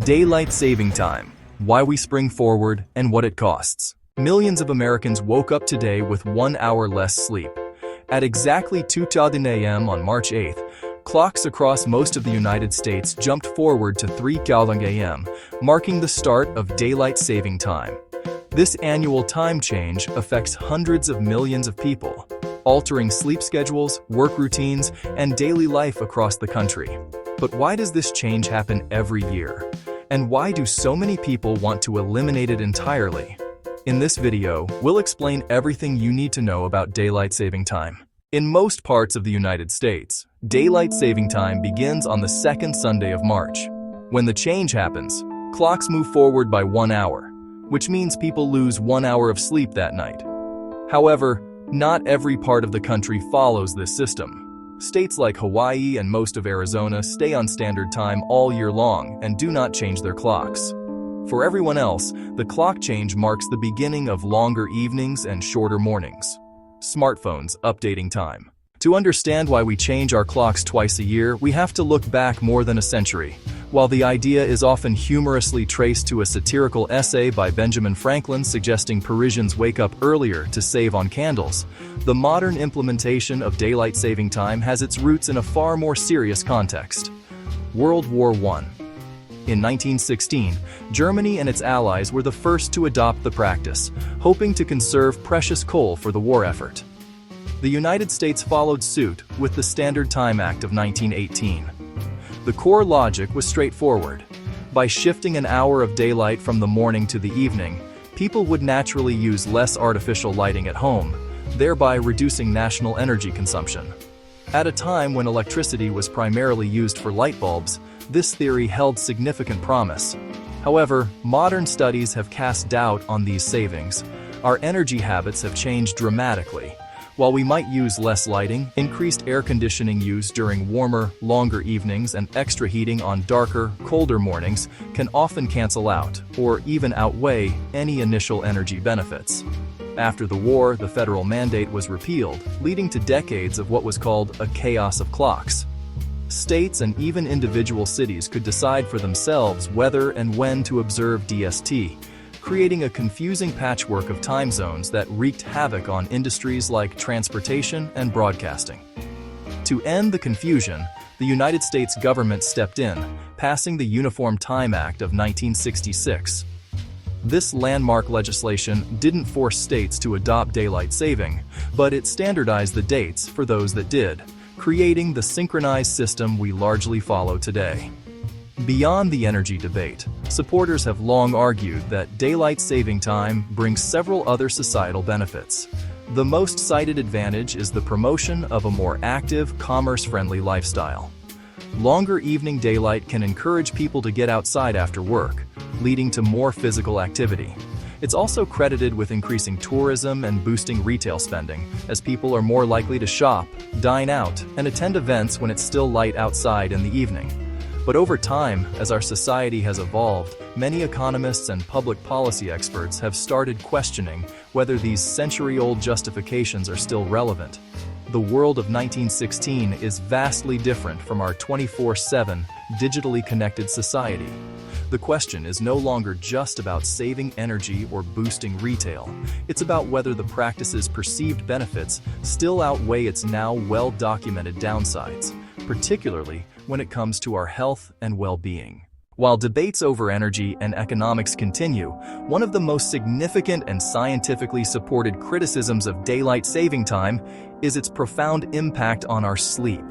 Daylight saving time, why we spring forward and what it costs. Millions of Americans woke up today with 1 hour less sleep. At exactly 2:10 a.m. on March 8th, clocks across most of the United States jumped forward to 3:00 a.m., marking the start of daylight saving time. This annual time change affects hundreds of millions of people, altering sleep schedules, work routines, and daily life across the country. But why does this change happen every year? And why do so many people want to eliminate it entirely? In this video, we'll explain everything you need to know about daylight saving time. In most parts of the United States, daylight saving time begins on the second Sunday of March. When the change happens, clocks move forward by 1 hour, which means people lose 1 hour of sleep that night. However, not every part of the country follows this system. States like Hawaii and most of Arizona stay on standard time all year long and do not change their clocks. For everyone else, the clock change marks the beginning of longer evenings and shorter mornings. Smartphones updating time. To understand why we change our clocks twice a year, we have to look back more than a century. While the idea is often humorously traced to a satirical essay by Benjamin Franklin suggesting Parisians wake up earlier to save on candles, the modern implementation of daylight saving time has its roots in a far more serious context. World War I. In 1916, Germany and its allies were the first to adopt the practice, hoping to conserve precious coal for the war effort. The United States followed suit with the Standard Time Act of 1918. The core logic was straightforward. By shifting an hour of daylight from the morning to the evening, people would naturally use less artificial lighting at home, thereby reducing national energy consumption. At a time when electricity was primarily used for light bulbs, this theory held significant promise. However, modern studies have cast doubt on these savings. Our energy habits have changed dramatically. While we might use less lighting, increased air conditioning use during warmer, longer evenings and extra heating on darker, colder mornings can often cancel out, or even outweigh, any initial energy benefits. After the war, the federal mandate was repealed, leading to decades of what was called a chaos of clocks. States and even individual cities could decide for themselves whether and when to observe DST, creating a confusing patchwork of time zones that wreaked havoc on industries like transportation and broadcasting. To end the confusion, the United States government stepped in, passing the Uniform Time Act of 1966. This landmark legislation didn't force states to adopt daylight saving, but it standardized the dates for those that did, creating the synchronized system we largely follow today. Beyond the energy debate, supporters have long argued that daylight saving time brings several other societal benefits. The most cited advantage is the promotion of a more active, commerce-friendly lifestyle. Longer evening daylight can encourage people to get outside after work, leading to more physical activity. It's also credited with increasing tourism and boosting retail spending, as people are more likely to shop, dine out, and attend events when it's still light outside in the evening. But over time, as our society has evolved, many economists and public policy experts have started questioning whether these century-old justifications are still relevant. The world of 1916 is vastly different from our 24/7, digitally connected society. The question is no longer just about saving energy or boosting retail. It's about whether the practice's perceived benefits still outweigh its now well-documented downsides, particularly when it comes to our health and well-being. While debates over energy and economics continue, one of the most significant and scientifically supported criticisms of daylight saving time is its profound impact on our sleep.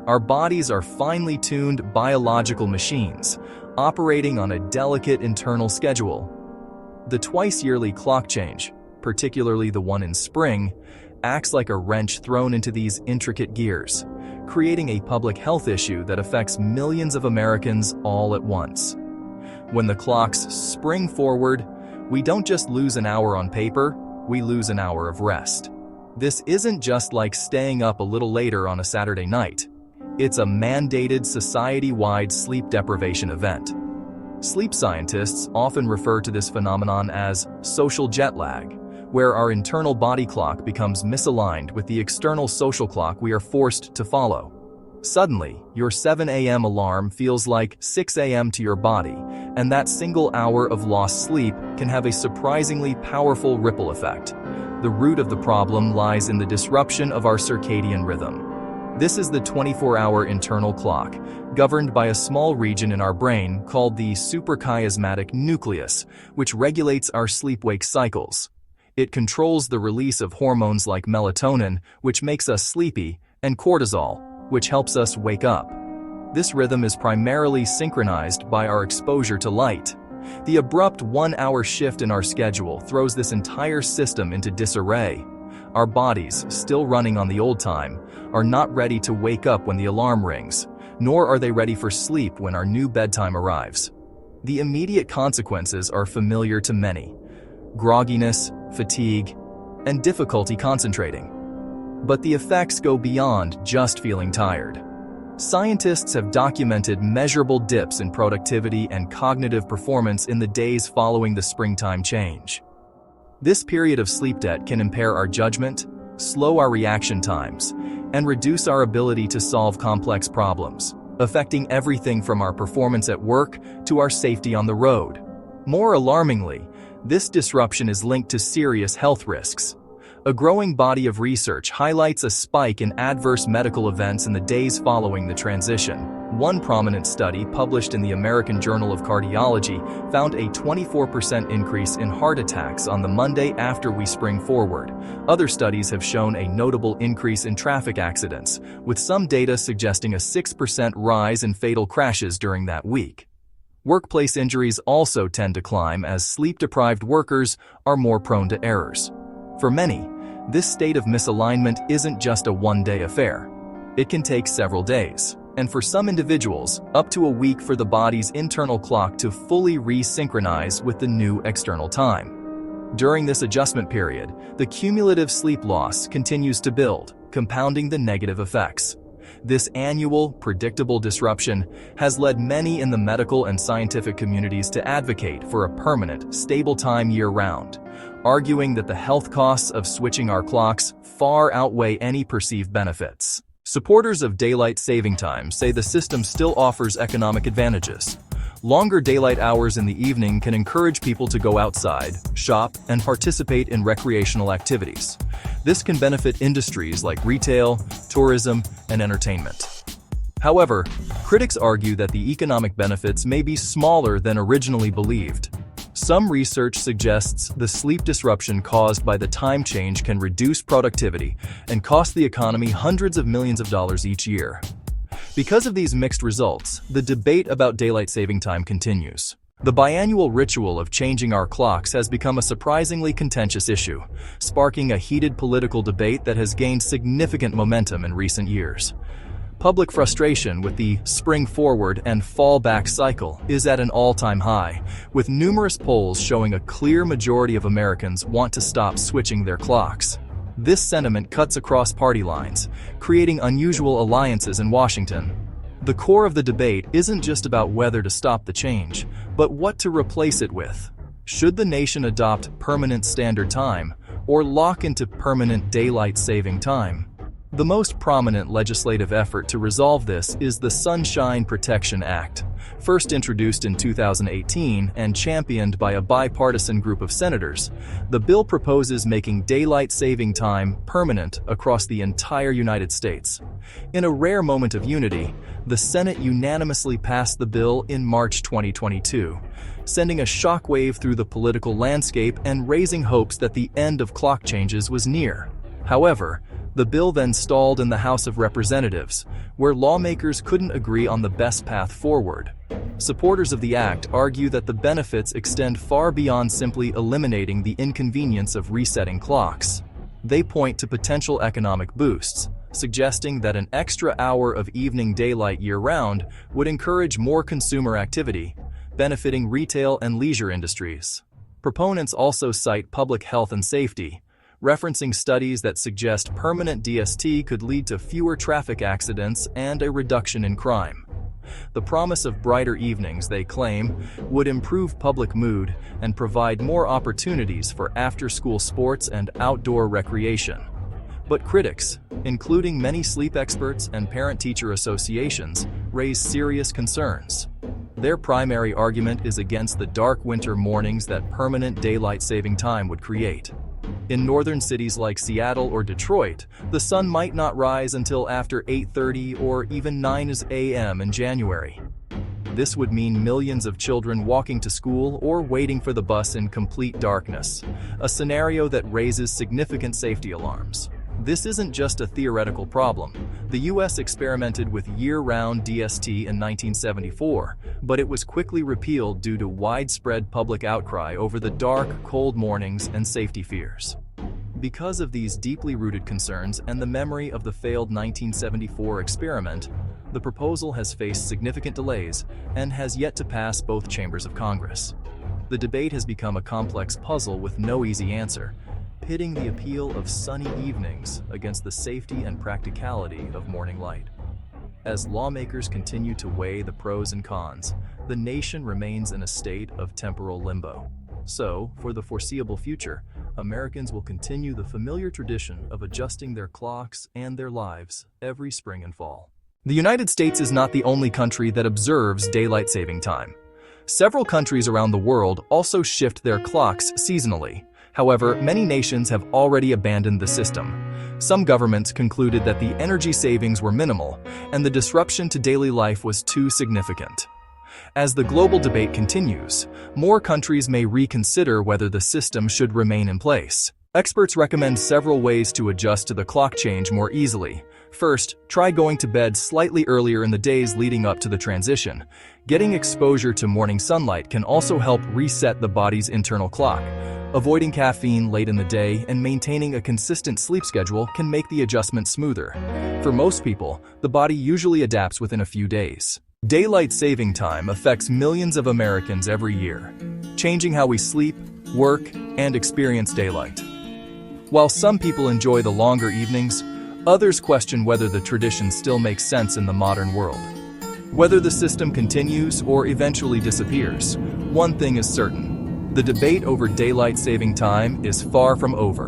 Our bodies are finely tuned biological machines, operating on a delicate internal schedule. The twice-yearly clock change, particularly the one in spring, acts like a wrench thrown into these intricate gears, creating a public health issue that affects millions of Americans all at once. When the clocks spring forward, we don't just lose an hour on paper, we lose an hour of rest. This isn't just like staying up a little later on a Saturday night. It's a mandated society-wide sleep deprivation event. Sleep scientists often refer to this phenomenon as social jet lag, where our internal body clock becomes misaligned with the external social clock we are forced to follow. Suddenly, your 7 a.m. alarm feels like 6 a.m. to your body, and that single hour of lost sleep can have a surprisingly powerful ripple effect. The root of the problem lies in the disruption of our circadian rhythm. This is the 24-hour internal clock, governed by a small region in our brain called the suprachiasmatic nucleus, which regulates our sleep-wake cycles. It controls the release of hormones like melatonin, which makes us sleepy, and cortisol, which helps us wake up. This rhythm is primarily synchronized by our exposure to light. The abrupt 1-hour shift in our schedule throws this entire system into disarray. Our bodies, still running on the old time, are not ready to wake up when the alarm rings, nor are they ready for sleep when our new bedtime arrives. The immediate consequences are familiar to many: grogginess, fatigue, and difficulty concentrating. But the effects go beyond just feeling tired. Scientists have documented measurable dips in productivity and cognitive performance in the days following the springtime change. This period of sleep debt can impair our judgment, slow our reaction times, and reduce our ability to solve complex problems, affecting everything from our performance at work to our safety on the road. More alarmingly, this disruption is linked to serious health risks. A growing body of research highlights a spike in adverse medical events in the days following the transition. One prominent study published in the American Journal of Cardiology found a 24% increase in heart attacks on the Monday after we spring forward. Other studies have shown a notable increase in traffic accidents, with some data suggesting a 6% rise in fatal crashes during that week. Workplace injuries also tend to climb as sleep-deprived workers are more prone to errors. For many, this state of misalignment isn't just a one-day affair. It can take several days, and for some individuals, up to a week for the body's internal clock to fully resynchronize with the new external time. During this adjustment period, the cumulative sleep loss continues to build, compounding the negative effects. This annual, predictable disruption has led many in the medical and scientific communities to advocate for a permanent, stable time year-round, arguing that the health costs of switching our clocks far outweigh any perceived benefits. Supporters of daylight saving time say the system still offers economic advantages. Longer daylight hours in the evening can encourage people to go outside, shop, and participate in recreational activities. This can benefit industries like retail, tourism, and entertainment. However, critics argue that the economic benefits may be smaller than originally believed. Some research suggests the sleep disruption caused by the time change can reduce productivity and cost the economy hundreds of millions of dollars each year. Because of these mixed results, the debate about daylight saving time continues. The biannual ritual of changing our clocks has become a surprisingly contentious issue, sparking a heated political debate that has gained significant momentum in recent years. Public frustration with the spring forward and fall back cycle is at an all-time high, with numerous polls showing a clear majority of Americans want to stop switching their clocks. This sentiment cuts across party lines, creating unusual alliances in Washington. The core of the debate isn't just about whether to stop the change, but what to replace it with. Should the nation adopt permanent standard time, or lock into permanent daylight saving time? The most prominent legislative effort to resolve this is the Sunshine Protection Act, first introduced in 2018 and championed by a bipartisan group of senators. The bill proposes making daylight saving time permanent across the entire United States. In a rare moment of unity, the Senate unanimously passed the bill in March 2022, sending a shockwave through the political landscape and raising hopes that the end of clock changes was near. However, the bill then stalled in the House of Representatives, where lawmakers couldn't agree on the best path forward. Supporters of the act argue that the benefits extend far beyond simply eliminating the inconvenience of resetting clocks. They point to potential economic boosts, suggesting that an extra hour of evening daylight year-round would encourage more consumer activity, benefiting retail and leisure industries. Proponents also cite public health and safety, referencing studies that suggest permanent DST could lead to fewer traffic accidents and a reduction in crime. The promise of brighter evenings, they claim, would improve public mood and provide more opportunities for after-school sports and outdoor recreation. But critics, including many sleep experts and parent-teacher associations, raise serious concerns. Their primary argument is against the dark winter mornings that permanent daylight saving time would create. In northern cities like Seattle or Detroit, the sun might not rise until after 8:30 or even 9 a.m. in January. This would mean millions of children walking to school or waiting for the bus in complete darkness, a scenario that raises significant safety alarms. This isn't just a theoretical problem. The US experimented with year-round DST in 1974, but it was quickly repealed due to widespread public outcry over the dark, cold mornings and safety fears. Because of these deeply rooted concerns and the memory of the failed 1974 experiment, the proposal has faced significant delays and has yet to pass both chambers of Congress. The debate has become a complex puzzle with no easy answer, pitting the appeal of sunny evenings against the safety and practicality of morning light. As lawmakers continue to weigh the pros and cons, the nation remains in a state of temporal limbo. So, for the foreseeable future, Americans will continue the familiar tradition of adjusting their clocks and their lives every spring and fall. The United States is not the only country that observes daylight saving time. Several countries around the world also shift their clocks seasonally. However, many nations have already abandoned the system. Some governments concluded that the energy savings were minimal and the disruption to daily life was too significant. As the global debate continues, more countries may reconsider whether the system should remain in place. Experts recommend several ways to adjust to the clock change more easily. First, try going to bed slightly earlier in the days leading up to the transition. Getting exposure to morning sunlight can also help reset the body's internal clock. Avoiding caffeine late in the day and maintaining a consistent sleep schedule can make the adjustment smoother. For most people, the body usually adapts within a few days. Daylight saving time affects millions of Americans every year, changing how we sleep, work, and experience daylight. While some people enjoy the longer evenings, others question whether the tradition still makes sense in the modern world. Whether the system continues or eventually disappears, one thing is certain: the debate over daylight saving time is far from over.